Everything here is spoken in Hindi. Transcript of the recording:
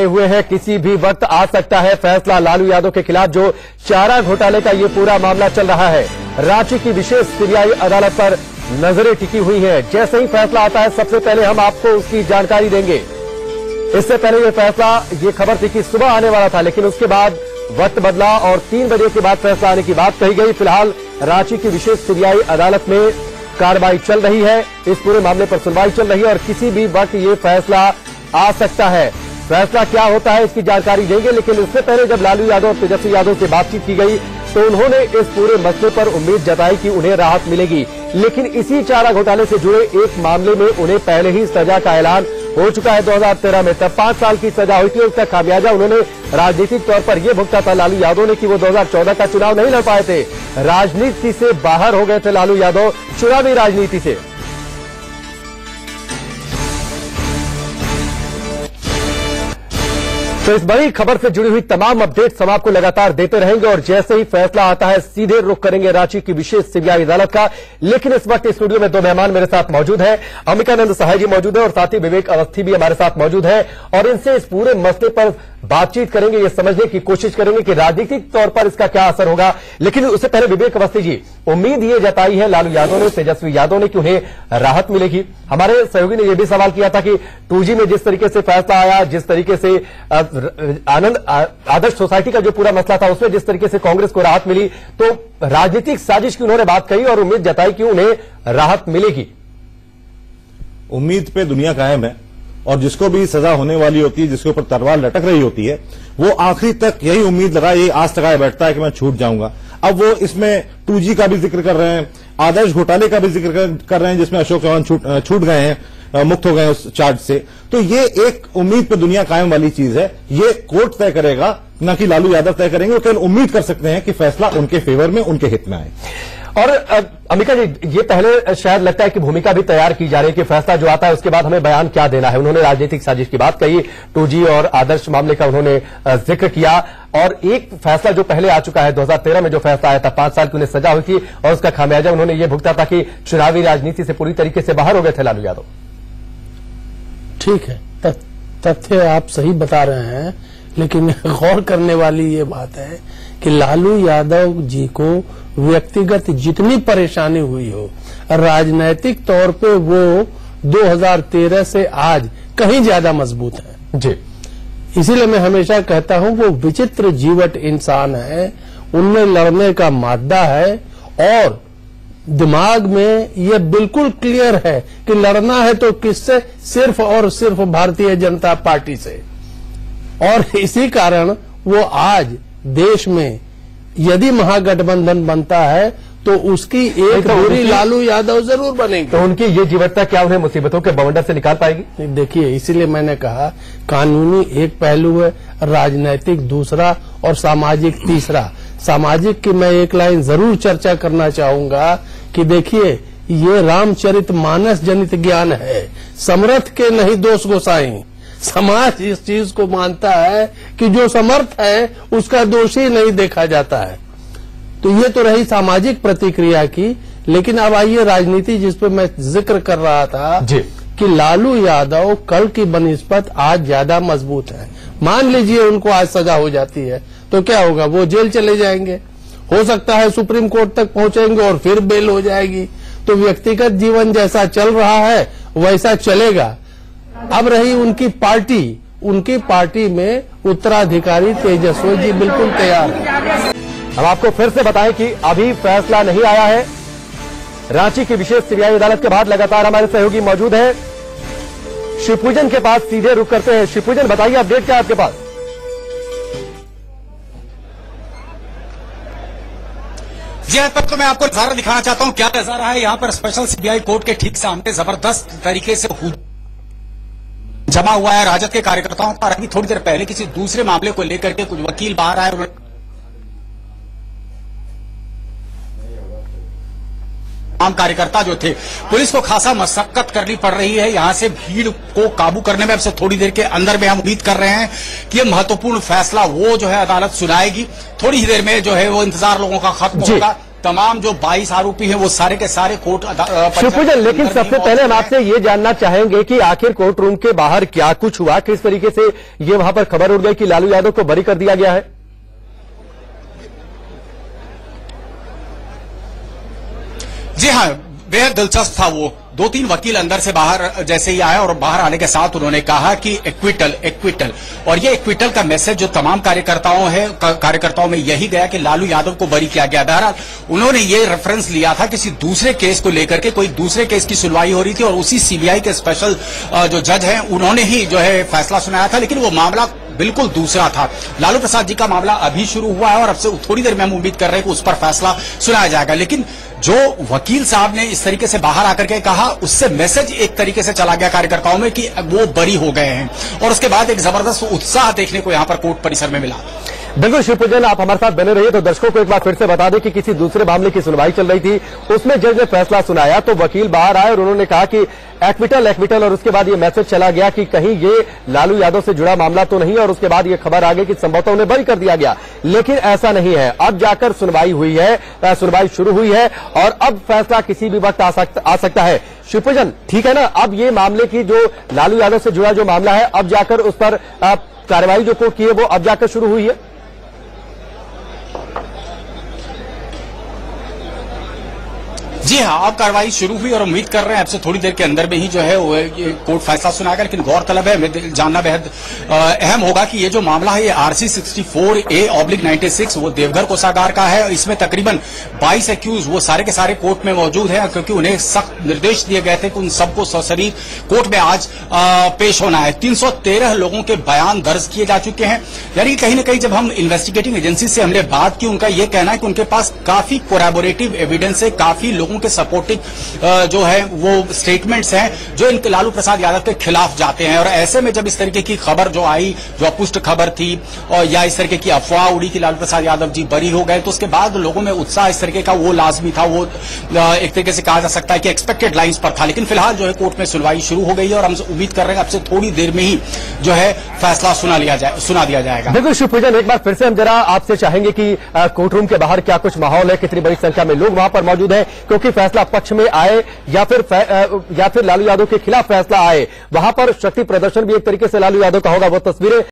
हुए हैं, किसी भी वक्त आ सकता है फैसला लालू यादव के खिलाफ। जो चारा घोटाले का ये पूरा मामला चल रहा है, रांची की विशेष सीबीआई अदालत पर नजरें टिकी हुई है। जैसे ही फैसला आता है, सबसे पहले हम आपको उसकी जानकारी देंगे। इससे पहले ये खबर थी कि सुबह आने वाला था, लेकिन उसके बाद वक्त बदला और 3 बजे के बाद फैसला आने की बात कही गई। फिलहाल रांची की विशेष सीबीआई अदालत में कार्रवाई चल रही है, इस पूरे मामले पर सुनवाई चल रही है और किसी भी वक्त ये फैसला आ सकता है। फैसला क्या होता है इसकी जानकारी देंगे, लेकिन इससे पहले जब लालू यादव और तेजस्वी यादव से बातचीत की गई तो उन्होंने इस पूरे मसले पर उम्मीद जताई कि उन्हें राहत मिलेगी। लेकिन इसी चारा घोटाले से जुड़े एक मामले में उन्हें पहले ही सजा का ऐलान हो चुका है 2013 में। तब 5 साल की सजा हुई थी। उसका खामियाजा उन्होंने राजनीतिक तौर पर यह भुगता था लालू यादव ने कि वो 2014 का चुनाव नहीं लड़ पाए थे। राजनीति से बाहर हो गए थे लालू यादव, चुनावी राजनीति से। तो इस बड़ी खबर से जुड़ी हुई तमाम अपडेट्स हम आपको लगातार देते रहेंगे और जैसे ही फैसला आता है सीधे रुख करेंगे रांची की विशेष सीबीआई अदालत का। लेकिन इस वक्त स्टूडियो में 2 मेहमान मेरे साथ मौजूद हैं। अंबिकानंद सहाय जी मौजूद है और साथ ही विवेक अवस्थी भी हमारे साथ मौजूद है और इनसे इस पूरे मसले पर बातचीत करेंगे, ये समझने की कोशिश करेंगे कि राजनीतिक तौर पर इसका क्या असर होगा। लेकिन उससे पहले विवेक अवस्थी जी, उम्मीद ये जताई है लालू यादव ने, तेजस्वी यादव ने कि उन्हें राहत मिलेगी। हमारे सहयोगी ने यह भी सवाल किया था कि 2G में जिस तरीके से फैसला आया, जिस तरीके से आदर्श सोसाइटी का जो पूरा मसला था उसमें जिस तरीके से कांग्रेस को राहत मिली, तो राजनीतिक साजिश की उन्होंने बात कही और उम्मीद जताई कि उन्हें राहत मिलेगी। उम्मीद पे दुनिया कायम है और जिसको भी सजा होने वाली होती है, जिसके ऊपर तलवार लटक रही होती है, वो आखिरी तक यही उम्मीद लगाए, यही आस लगाए बैठता है कि मैं छूट जाऊंगा। अब वो इसमें 2G का भी जिक्र कर रहे हैं, आदर्श घोटाले का भी जिक्र कर रहे हैं जिसमें अशोक चौहान छूट गए हैं, मुक्त हो गए उस चार्ज से। तो ये एक उम्मीद पे दुनिया कायम वाली चीज है। ये कोर्ट तय करेगा, न कि लालू यादव तय करेंगे। वो केवल उम्मीद कर सकते हैं कि फैसला उनके फेवर में, उनके हित में आए। और अंबिका जी, ये पहले शायद लगता है कि भूमिका भी तैयार की जा रही है कि फैसला जो आता है उसके बाद हमें बयान क्या देना है। उन्होंने राजनीतिक साजिश की बात कही, 2G और आदर्श मामले का उन्होंने जिक्र किया और एक फैसला जो पहले आ चुका है 2013 में जो फैसला आया था, 5 साल की उन्हें सजा हुई थी और उसका खामियाजा उन्होंने ये भुगता था कि चुनावी राजनीति से पूरी तरीके से बाहर हो गए थे लालू यादव। ठीक है, तथ्य आप सही बता रहे हैं, लेकिन गौर करने वाली ये बात है कि लालू यादव जी को व्यक्तिगत जितनी परेशानी हुई हो, राजनैतिक तौर पे वो 2013 से आज कहीं ज्यादा मजबूत है जी। इसीलिए मैं हमेशा कहता हूं वो विचित्र जीवट इंसान है, उनमें लड़ने का मादा है और दिमाग में ये बिल्कुल क्लियर है कि लड़ना है तो किससे, सिर्फ और सिर्फ भारतीय जनता पार्टी से। और इसी कारण वो आज देश में यदि महागठबंधन बनता है तो उसकी एक दूरी लालू यादव जरूर बनेगी। तो उनकी ये जीवटता क्या उन्हें मुसीबतों के बवंडर से निकाल पाएगी? देखिए, इसीलिए मैंने कहा कानूनी एक पहलू है, राजनैतिक दूसरा और सामाजिक तीसरा। सामाजिक की मैं एक लाइन जरूर चर्चा करना चाहूंगा कि देखिए, ये रामचरितमानस जनित ज्ञान है, समर्थ के नहीं दोष गोसाई। समाज इस चीज को मानता है कि जो समर्थ है उसका दोषी नहीं देखा जाता है। तो ये तो रही सामाजिक प्रतिक्रिया की, लेकिन अब आइए राजनीति जिस पे मैं जिक्र कर रहा था जी। कि लालू यादव कल की बनिस्बत आज ज्यादा मजबूत है। मान लीजिए उनको आज सजा हो जाती है तो क्या होगा, वो जेल चले जाएंगे, हो सकता है सुप्रीम कोर्ट तक पहुंचेंगे और फिर बेल हो जाएगी। तो व्यक्तिगत जीवन जैसा चल रहा है वैसा चलेगा। अब रही उनकी पार्टी में उत्तराधिकारी तेजस्वी जी बिल्कुल तैयार है। हम आपको फिर से बताएं कि अभी फैसला नहीं आया है। रांची की विशेष सीबीआई अदालत के बाद लगातार हमारे सहयोगी मौजूद हैं। शिवपूजन के पास सीधे रुख करते हैं। शिवपूजन, बताइए अपडेट क्या है आपके पास? जी हाँ, तब तो मैं आपको नजारा दिखाना चाहता हूँ क्या नजारा है यहाँ पर स्पेशल सीबीआई कोर्ट के ठीक सामने। जबरदस्त तरीके से जमा हुआ है राजद के कार्यकर्ताओं का। अभी थोड़ी देर पहले किसी दूसरे मामले को लेकर के कुछ वकील बाहर आए, आम कार्यकर्ता जो थे, पुलिस को खासा मशक्कत करनी पड़ रही है यहाँ से भीड़ को काबू करने में। अब से थोड़ी देर के अंदर में हम उम्मीद कर रहे हैं कि ये महत्वपूर्ण फैसला वो जो है अदालत सुनाएगी। थोड़ी ही देर में जो है वो इंतजार लोगों का खत्म होगा। तमाम जो 22 आरोपी हैं वो सारे के सारे कोर्ट शिवपूजन, लेकिन सबसे पहले हम आपसे ये जानना चाहेंगे कि आखिर कोर्ट रूम के बाहर क्या कुछ हुआ, किस तरीके से ये वहां पर खबर उड़ गई कि लालू यादव को बरी कर दिया गया है? जी हाँ, बेहद दिलचस्प था वो। 2-3 वकील अंदर से बाहर जैसे ही आया और बाहर आने के साथ उन्होंने कहा कि एक्विटल, और ये एक्विटल का मैसेज जो तमाम कार्यकर्ताओं में यही गया कि लालू यादव को बरी किया गया। बहरहाल उन्होंने ये रेफरेंस लिया था किसी दूसरे केस को लेकर के, कोई दूसरे केस की सुनवाई हो रही थी और उसी सीबीआई के स्पेशल जो जज हैं उन्होंने ही जो है फैसला सुनाया था, लेकिन वो मामला बिल्कुल दूसरा था। लालू प्रसाद जी का मामला अभी शुरू हुआ है और अब से थोड़ी देर में हम उम्मीद कर रहे हैं कि उस पर फैसला सुनाया जाएगा। लेकिन जो वकील साहब ने इस तरीके से बाहर आकर के कहा, उससे मैसेज एक तरीके से चला गया कार्यकर्ताओं में कि वो बरी हो गए हैं, और उसके बाद एक जबरदस्त उत्साह देखने को यहां पर कोर्ट परिसर में मिला। बिल्कुल शिवपूजन, आप हमारे साथ बने रहिए। तो दर्शकों को एक बार फिर से बता दें कि किसी दूसरे मामले की सुनवाई चल रही थी, उसमें जज ने फैसला सुनाया तो वकील बाहर आए और उन्होंने कहा कि एक्विटल, और उसके बाद ये मैसेज चला गया कि कहीं ये लालू यादव से जुड़ा मामला तो नहीं, और उसके बाद ये खबर आ गई कि संभवतः उन्हें बरी कर दिया गया। लेकिन ऐसा नहीं है, अब जाकर सुनवाई हुई है, सुनवाई शुरू हुई है और अब फैसला किसी भी वक्त आ सकता है। शिवपूजन, ठीक है ना? अब ये मामले की जो लालू यादव से जुड़ा जो मामला है, अब जाकर उस पर कार्रवाई जो कोर्ट की है वो अब जाकर शुरू हुई है। जी हाँ, अब कार्रवाई शुरू हुई और उम्मीद कर रहे हैं अब से थोड़ी देर के अंदर में ही जो है वो कोर्ट फैसला सुनाएगा। लेकिन गौरतलब है, हमें जानना बेहद अहम होगा कि ये जो मामला है ये RC 64A/96 वो देवघर कोषागार का है। इसमें तकरीबन 22 एक्यूज वो सारे के सारे कोर्ट में मौजूद हैं, क्योंकि उन्हें सख्त निर्देश दिए गए थे कि उन सबको सशरीर कोर्ट में आज पेश होना है। 313 लोगों के बयान दर्ज किए जा चुके हैं। यानी कहीं ना कहीं जब हम इन्वेस्टिगेटिंग एजेंसी से हमने बात की, उनका यह कहना है कि उनके पास काफी कोरैबोरेटिव एविडेंस है, काफी लोगों के सपोर्टिव जो है वो स्टेटमेंट्स हैं जो इनके लालू प्रसाद यादव के खिलाफ जाते हैं। और ऐसे में जब इस तरीके की खबर जो आई, जो अपुष्ट खबर थी, और या इस तरीके की अफवाह उड़ी कि लालू प्रसाद यादव जी बरी हो गए, तो उसके बाद लोगों में उत्साह इस तरीके का वो लाजमी था, वो एक तरीके से कहा जा सकता है कि एक्सपेक्टेड लाइंस पर था। लेकिन फिलहाल जो है कोर्ट में सुनवाई शुरू हो गई है और हम उम्मीद कर रहे हैं अब से थोड़ी देर में ही जो है फैसला सुना दिया जाएगा। बिल्कुल शिवपूजन, एक बार फिर से हम जरा आपसे चाहेंगे कि कोर्ट रूम के बाहर क्या कुछ माहौल है, कितनी बड़ी संख्या में लोग वहां पर मौजूद हैं, क्योंकि फैसला पक्ष में आए या फिर लालू यादव के खिलाफ फैसला आए, वहां पर शक्ति प्रदर्शन भी एक तरीके से लालू यादव का होगा, वो तस्वीरें